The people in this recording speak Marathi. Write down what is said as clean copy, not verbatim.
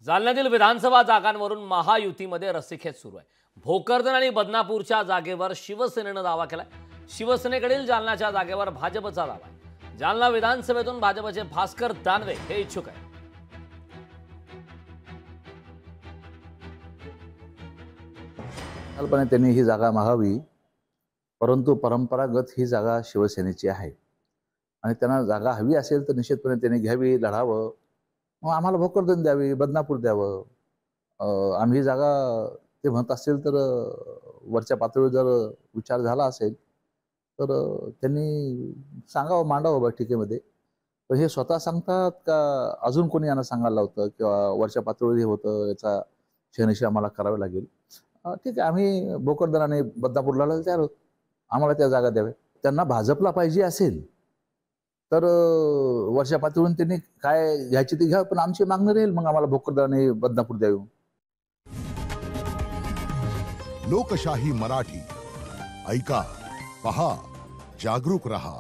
जालन्यातील विधानसभा जागांवरून महायुतीमध्ये रस्सीखेच सुरू आहे। भोकरदन आणि बदनापूरच्या जागेवर शिवसेनेने दावा केलाय। शिवसेनेकडील जालन्याच्या जागेवर भाजपचा दावा आहे। जालना विधानसभेतून भाजपचे भास्कर दानवे हे इच्छुक आहेत। कल्पना त्यांनी ही जागा मागावी, परंतु परंपरागत ही जागा शिवसेनेची आहे आणि त्यांना जागा हवी असेल तर निश्चितपणे त्यांनी घ्यावी, लढावं। मग आम्हाला भोकरदन द्यावी, बदनापूर द्यावं। आम्ही जागा ते म्हणत असतील तर वरच्या पातळीवर जर विचार झाला असेल तर त्यांनी सांगावं, मांडावं बैठकीमध्ये। पण हे स्वतः सांगतात का अजून कोणी यांना सांगायला लावतं किंवा वरच्या पातळीवर हे होतं, याचा शहानिशा आम्हाला करावी लागेल। ठीक आहे, आम्ही भोकरदन आणि बदनापूरला तयार आहोत, आम्हाला त्या जागा द्याव्या। त्यांना भाजपला पाहिजे असेल तर वरच्या पातळीवरून त्यांनी काय घ्यायची ती घ्या, पण आमची मागणी राहील मग आम्हाला भोकरदन आणि बदनापूर द्यावी। लोकशाही मराठी ऐका, पहा, जागरूक रहा।